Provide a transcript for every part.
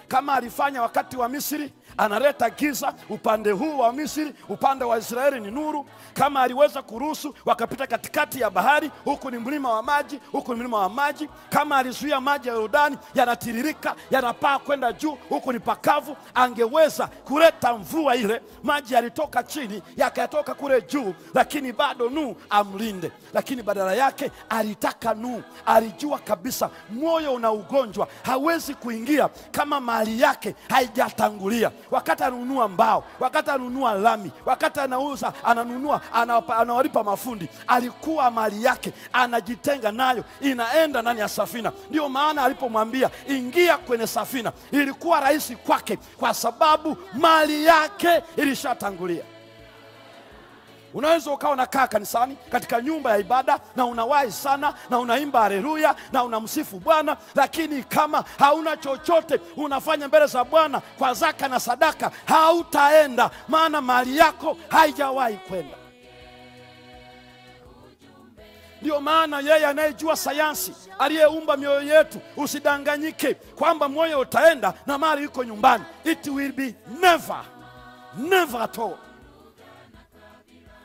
Kama alifanya wakati wa Misri, analeta giza upande huu wa Misri, upande wa Israeli ni nuru. Kama aliweza kuruhusu wakapita katikati ya bahari, huku ni mlima wa maji, huku ni mlima wa maji. Kama alizuia maji ya Yordani yanatiririka, yanapaa kwenda juu, huku ni pakavu, angeweza kuleta mvua ile. Maji yalitoka chini yakatoka kule juu, lakini bado Nuhu amlinde. Lakini badala yake alitaka Nuhu, alijua kabisa moyo una ugonjwa, hawezi kuingia kama mali yake haijatangulia. Wakati anunua mbao, wakati anunua lami, wakati anauza, ananunua, anawalipa mafundi, alikuwa mali yake anajitenga nayo, inaenda ndani ya safina. Ndio maana alipomwambia ingia kwenye safina, ilikuwa rahisi kwake kwa sababu mali yake ilishatangulia. Unaweza ukawa unakaa kanisani katika nyumba ya ibada na unawahi sana na unaimba haleluya na unamsifu Bwana, lakini kama hauna chochote unafanya mbele za Bwana kwa zaka na sadaka, hautaenda, maana mali yako haijawahi kwenda. Ndio maana yeye anayejua sayansi, aliyeumba mioyo yetu, usidanganyike kwamba moyo utaenda na mali iko nyumbani. It will be never at all.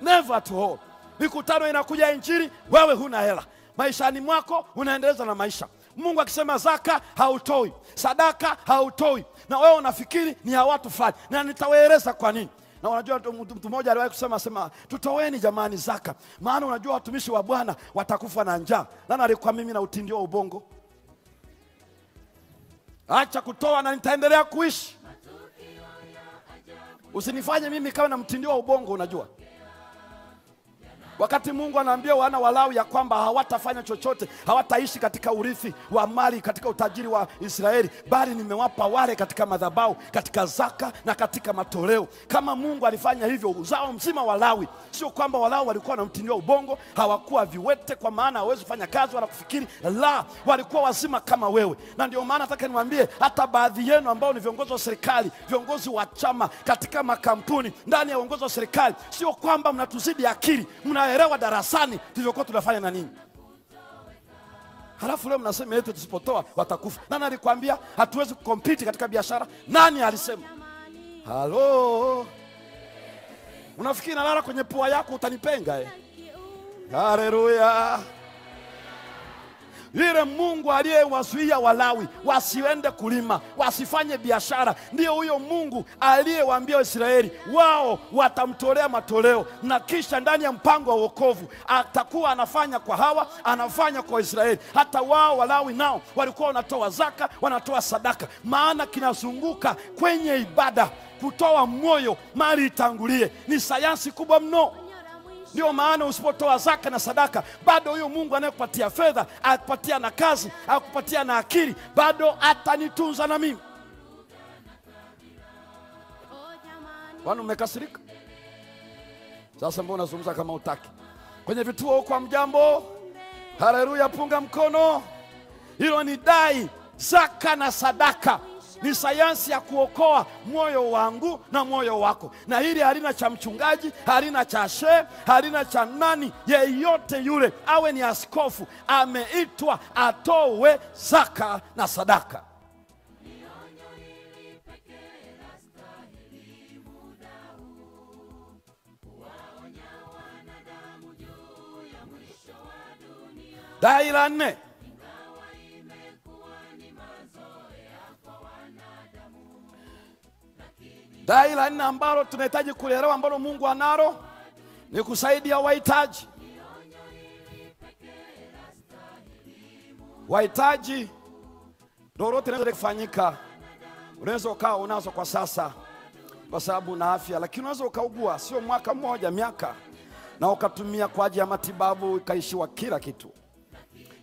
Never at all. Mikutano inakuja injili, wewe huna hela. Maishani mwako unaendeleza na maisha. Mungu akisema zaka hautoi, sadaka hautoi, na wewe unafikiri ni ya watu fulani. Na nitawaeleza kwa nini. Na unajua mtu mmoja aliwahi kusema tutoweni jamani zaka, maana unajua watumishi wa Bwana watakufa na njaa. Nani alikuwa mimi na utindio wa ubongo? Acha kutoa na nitaendelea kuishi. Usinifanye mimi kama na mtindio wa ubongo. Unajua wakati Mungu anaambia wana wa Lawi ya kwamba hawatafanya chochote, hawataishi katika urithi wa mali, katika utajiri wa Israeli, bali nimewapa wale katika madhabahu, katika zaka na katika matoleo. Kama Mungu alifanya hivyo uzao mzima wa Lawi, sio kwamba Walawi walikuwa na mtindio wa ubongo, hawakuwa viwete kwa maana hawezi kufanya kazi wala kufikiri, la, walikuwa wazima kama wewe. Na ndio maana nataka niwaambie hata baadhi yenu ambao ni viongozi wa serikali, viongozi wa chama, katika makampuni, ndani ya uongozi wa serikali, sio kwamba mnatuzidi akili, mnaelewa darasani tulivyokuwa tunafanya na nini. Halafu leo mnasema eti tusipotoa watakufa. Nani alikwambia hatuwezi kukompiti katika biashara? Nani alisema? Halo, unafikiri nalala kwenye pua yako utanipenga Haleluya. Yule Mungu aliyewazuia Walawi wasiende kulima, wasifanye biashara, ndio huyo Mungu aliyewaambia Israeli wao watamtolea matoleo, na kisha ndani ya mpango wa wokovu atakuwa anafanya kwa hawa, anafanya kwa Israeli. Hata wao Walawi nao walikuwa wanatoa zaka, wanatoa sadaka, maana kinazunguka kwenye ibada. Kutoa moyo mali itangulie ni sayansi kubwa mno. Ndio maana usipotoa zaka na sadaka, bado huyo Mungu anayekupatia fedha, akupatia na kazi, akupatia na akili, bado atanitunza na mimi. Wana umekasirika? Sasa mbona unazungumza kama utaki? Kwenye vituo kwa mjambo, haleluya, punga mkono. Hilo ni dai. Zaka na sadaka ni sayansi ya kuokoa moyo wangu na moyo wako. Na hili halina cha mchungaji, halina cha shehe, halina cha nani yeyote yule, awe ni askofu, ameitwa atowe zaka na sadaka. Dai la 4. Dai la 4 ambalo tunahitaji kuelewa, ambalo Mungu analo, ni kusaidia wahitaji. Wahitaji lolote linaweza kufanyika. Unaweza ukawa unazo kwa sasa kwa sababu na afya, lakini unaweza ukaugua sio mwaka mmoja, miaka, na ukatumia kwa ajili ya matibabu ikaishiwa kila kitu.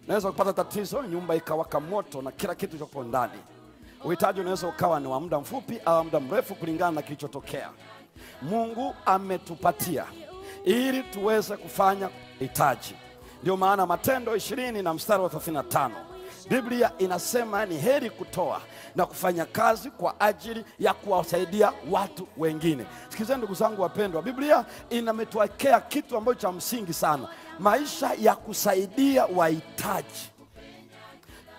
Unaweza kupata tatizo, nyumba ikawaka moto na kila kitu kiko ndani. Uhitaji unaweza ukawa ni wa muda mfupi au muda mrefu kulingana na kilichotokea. Mungu ametupatia ili tuweze kufanya hitaji. Ndio maana Matendo 20 na mstari wa 35 Biblia inasema ni heri kutoa na kufanya kazi kwa ajili ya kuwasaidia watu wengine. Sikizeni ndugu zangu wapendwa, Biblia inametuwekea kitu ambacho cha msingi sana. Maisha ya kusaidia wahitaji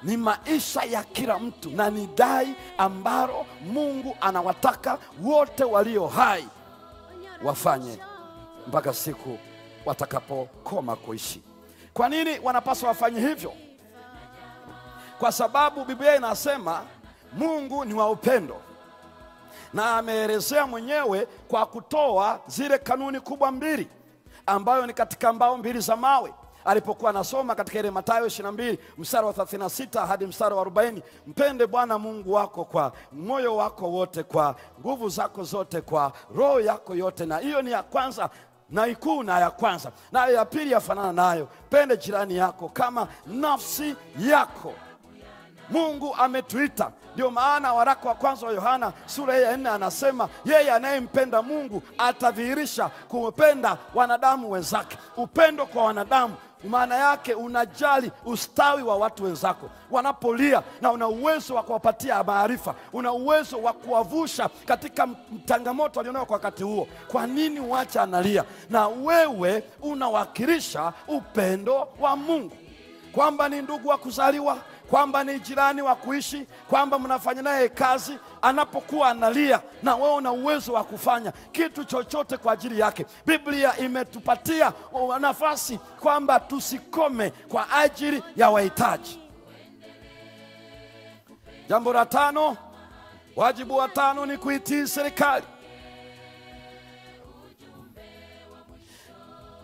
ni maisha ya kila mtu, na ni dai ambalo Mungu anawataka wote walio hai wafanye mpaka siku watakapokoma kuishi. Kwa nini wanapaswa wafanye hivyo? Kwa sababu Biblia inasema Mungu ni wa upendo, na ameelezea mwenyewe kwa kutoa zile kanuni kubwa mbili, ambayo ni katika mbao mbili za mawe. Alipokuwa anasoma katika ile Mathayo 22 mstari wa 36 hadi mstari wa 40, mpende Bwana Mungu wako kwa moyo wako wote, kwa nguvu zako zote, kwa roho yako yote. Na hiyo ni ya kwanza na ikuu na ya kwanza. Na ya pili yafanana nayo, pende jirani yako kama nafsi yako. Mungu ametuita. Ndio maana waraka wa kwanza wa Yohana sura ya 4 anasema yeye anayempenda Mungu atadhihirisha kupenda wanadamu wenzake. Upendo kwa wanadamu maana yake unajali ustawi wa watu wenzako wanapolia, na una uwezo wa kuwapatia maarifa, una uwezo wa kuwavusha katika changamoto walionao kwa wakati huo. Kwa nini uache analia? Na wewe unawakilisha upendo wa Mungu, kwamba ni ndugu wa kuzaliwa, kwamba ni jirani wa kuishi, kwamba mnafanya naye kazi. Anapokuwa analia, na wewe una uwezo wa kufanya kitu chochote kwa ajili yake. Biblia imetupatia nafasi kwamba tusikome kwa ajili ya wahitaji. Jambo la tano, wajibu wa tano ni kuitii serikali.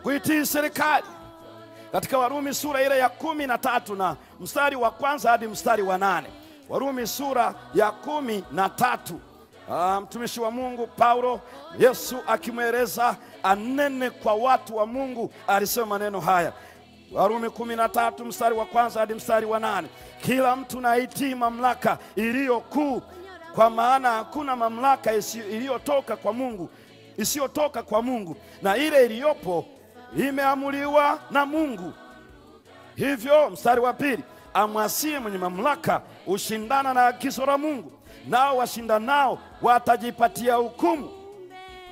Kuitii serikali. Katika Warumi sura ile ya 13 na mstari wa kwanza hadi mstari wa 8. Warumi sura ya 13. Mtumishi wa Mungu Paulo, Yesu akimweleza anene kwa watu wa Mungu, alisema maneno haya. Warumi 13 mstari wa kwanza hadi mstari wa 8. Kila mtu na itii mamlaka iliyo kuu, kwa maana hakuna mamlaka iliyotoka kwa Mungu isiyotoka kwa Mungu, na ile iliyopo imeamuliwa na Mungu. Hivyo mstari wa pili, amwasie mwenye mamlaka ushindana na agizo la Mungu, nao washindanao watajipatia hukumu.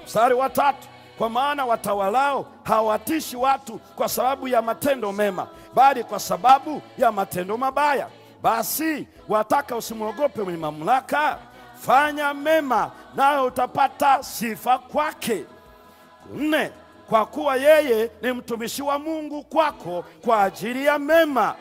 Mstari wa tatu, kwa maana watawalao hawatishi watu kwa sababu ya matendo mema, bali kwa sababu ya matendo mabaya. Basi wataka usimwogope mwenye mamlaka, fanya mema nawe utapata sifa kwake. 4, kwa kuwa yeye ni mtumishi wa Mungu kwako kwa ajili ya mema.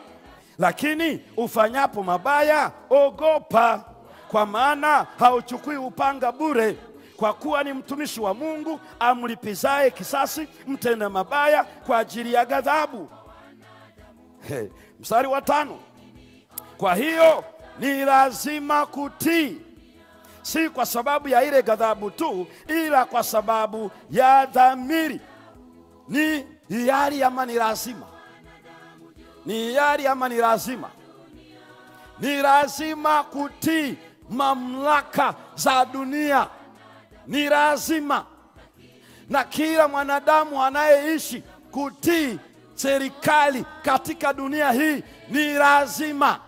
Lakini ufanyapo mabaya, ogopa, kwa maana hauchukui upanga bure, kwa kuwa ni mtumishi wa Mungu amlipizaye kisasi mtenda mabaya kwa ajili ya ghadhabu. Mstari wa 5, kwa hiyo ni lazima kutii, si kwa sababu ya ile ghadhabu tu, ila kwa sababu ya dhamiri. Ni hiari ama ni lazima? Ni hiari ama ni lazima? Ni lazima kutii mamlaka za dunia, ni lazima. Na kila mwanadamu anayeishi kutii serikali katika dunia hii ni lazima.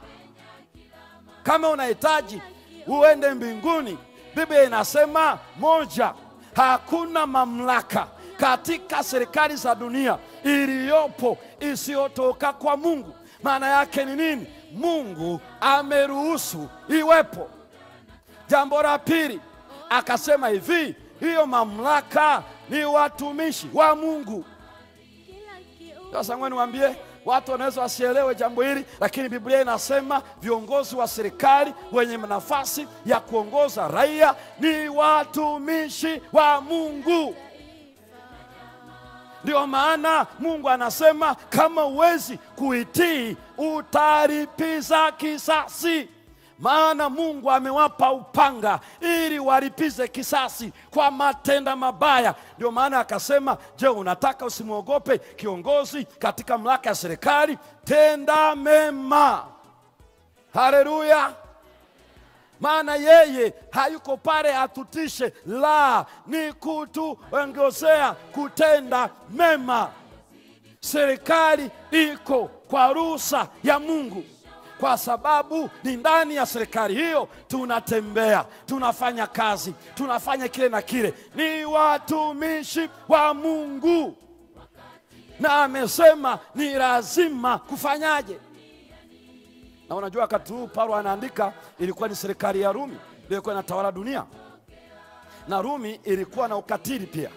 Kama unahitaji uende mbinguni, Biblia inasema moja, hakuna mamlaka katika serikali za dunia iliyopo isiyotoka kwa Mungu. Maana yake ni nini? Mungu ameruhusu iwepo. Jambo la pili, akasema hivi, hiyo mamlaka ni watumishi wa Mungu. Sasa ngoja niwaambie, watu wanaweza wasielewe jambo hili, lakini Biblia inasema viongozi wa serikali wenye nafasi ya kuongoza raia ni watumishi wa Mungu. Ndio maana Mungu anasema kama uwezi kuitii utalipiza kisasi. Maana Mungu amewapa upanga ili walipize kisasi kwa matenda mabaya. Ndio maana akasema, je, unataka usimwogope kiongozi katika mamlaka ya serikali? Tenda mema. Haleluya. Maana yeye hayuko pale atutishe, la, ni kutuongozea kutenda mema. Serikali iko kwa ruhusa ya Mungu. kwa sababu ni ndani ya serikali hiyo tunatembea, tunafanya kazi, tunafanya kile na kile. Ni watumishi wa Mungu, na amesema ni lazima kufanyaje. Na unajua wakati huu Paulo anaandika, ilikuwa ni serikali ya Rumi ndio ilikuwa inatawala dunia, na Rumi ilikuwa na ukatili pia.